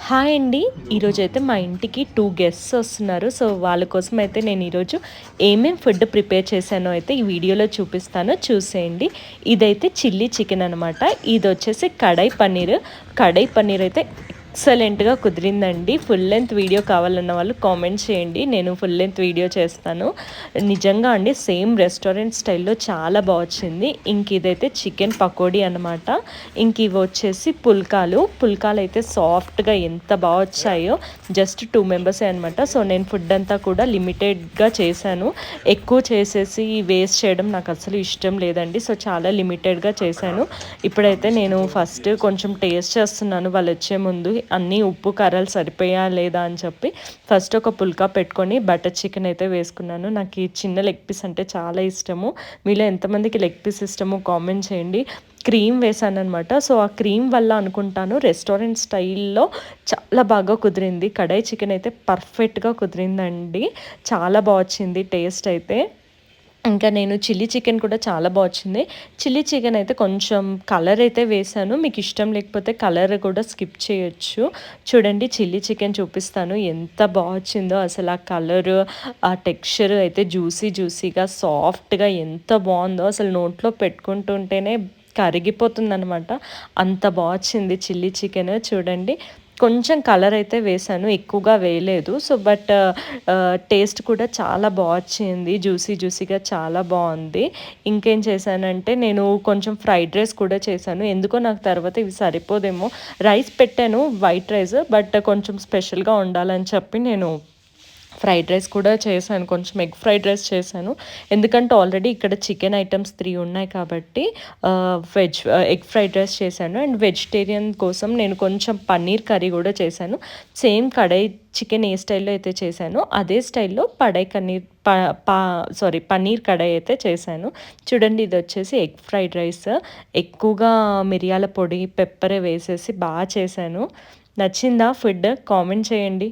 Hi అండి. ఈరోజైతే మా ఇంటికి 2 గెస్ట్స్ వస్తున్నారు. సో, వాళ్ళ కోసం అయితే నేను ఈరోజు ఫుడ్ ప్రిపేర్ చేశానో అయితే ఈ వీడియోలో చూపిస్తాను. చూసేయండి. ఇదైతే చిల్లీ చికెన్ అనమాట. ఇదొచ్చేసి కడాయి పన్నీర్. కడాయి పన్నీర్ అయితే ఎక్సలెంట్‌గా కుదిరిందండి. ఫుల్ లెంత్ వీడియో కావాలన్న వాళ్ళు కామెంట్ చేయండి. నేను ఫుల్ లెంత్ వీడియో చేస్తాను. నిజంగా అండి సేమ్ రెస్టారెంట్ స్టైల్‌లో చాలా వచ్చింది. ఇదైతే చికెన్ పకోడీ అనమాట. ఇవి వచ్చేసి పుల్కాలు అయితే సాఫ్ట్‌గా ఎంత వచ్చాయో. జస్ట్ 2 మెంబర్సే అనమాట. సో, నేను ఫుడ్ అంతా కూడా లిమిటెడ్‌గా చేశాను. ఎక్కువ చేసేసి వేస్ట్ చేయడం నాకు అసలు ఇష్టం లేదండి. సో, చాలా లిమిటెడ్‌గా చేశాను. ఇప్పుడైతే నేను ఫస్ట్ కొంచెం టేస్ట్ చేస్తున్నాను వాళ్ళొచ్చే ముందు. అన్నీ ఉప్పు కారాలు సరిపోయా లేదా అని చెప్పి ఫస్ట్ ఒక పుల్కా పెట్టుకొని బటర్ చికెన్ అయితే వేసుకున్నాను. నాకు ఈ చిన్న లెగ్ పీస్ అంటే చాలా ఇష్టము. మీలో ఎంతమందికి లెగ్ పీస్ ఇష్టమో కామెంట్ చేయండి. క్రీమ్ వేసాననమాట. సో, ఆ క్రీమ్ వల్ల అనుకుంటాను రెస్టారెంట్ స్టైల్లో చాలా బాగా కుదిరింది. కడాయి చికెన్ అయితే పర్ఫెక్ట్‌గా కుదిరిందండి. చాలా వచ్చింది టేస్ట్ అయితే. ఇంకా నేను చిల్లీ చికెన్ కూడా చాలా వచ్చింది. చిల్లీ చికెన్ అయితే కొంచెం కలర్ అయితే వేశాను. మీకు ఇష్టం లేకపోతే కలర్ కూడా స్కిప్ చేయొచ్చు. చూడండి చిల్లీ చికెన్ చూపిస్తాను ఎంత వచ్చిందో అసలు. ఆ కలరు, ఆ టెక్స్చర్ అయితే జ్యూసీగా సాఫ్ట్‌గా ఎంత బాగుందో అసలు. నోట్లో పెట్టుకుంటుంటేనే కరిగిపోతుందనమాట. అంత వచ్చింది చిల్లీ చికెన్. చూడండి కొంచెం కలర్ అయితే వేశాను, ఎక్కువగా వేయలేదు. సో, బట్ టేస్ట్ కూడా చాలా వచ్చింది. జ్యూసీగా చాలా బాగుంది. ఇంకేం చేశానంటే నేను కొంచెం ఫ్రైడ్ రైస్ కూడా చేశాను. ఎందుకో నాకు తర్వాత ఇవి సరిపోదేమో. రైస్ పెట్టాను, వైట్ రైస్. బట్ కొంచెం స్పెషల్‌గా ఉండాలని చెప్పి నేను ఫ్రైడ్ రైస్ కూడా చేశాను. కొంచెం ఎగ్ ఫ్రైడ్ రైస్ చేశాను. ఎందుకంటే ఆల్రెడీ ఇక్కడ చికెన్ ఐటమ్స్ 3 ఉన్నాయి కాబట్టి ఎగ్ ఫ్రైడ్ రైస్ చేశాను. అండ్ వెజిటేరియన్ కోసం నేను కొంచెం పన్నీర్ కర్రీ కూడా చేశాను. సేమ్ కడాయి చికెన్ ఏ స్టైల్లో అయితే చేశానో అదే స్టైల్లో పన్నీర్ కడాయి అయితే చేశాను. చూడండి ఇది వచ్చేసి ఎగ్ ఫ్రైడ్ రైస్. ఎక్కువగా మిరియాల పొడి, పెప్పర్ వేసేసి బాగా చేశాను. నచ్చిందా ఫుడ్? కామెంట్ చేయండి.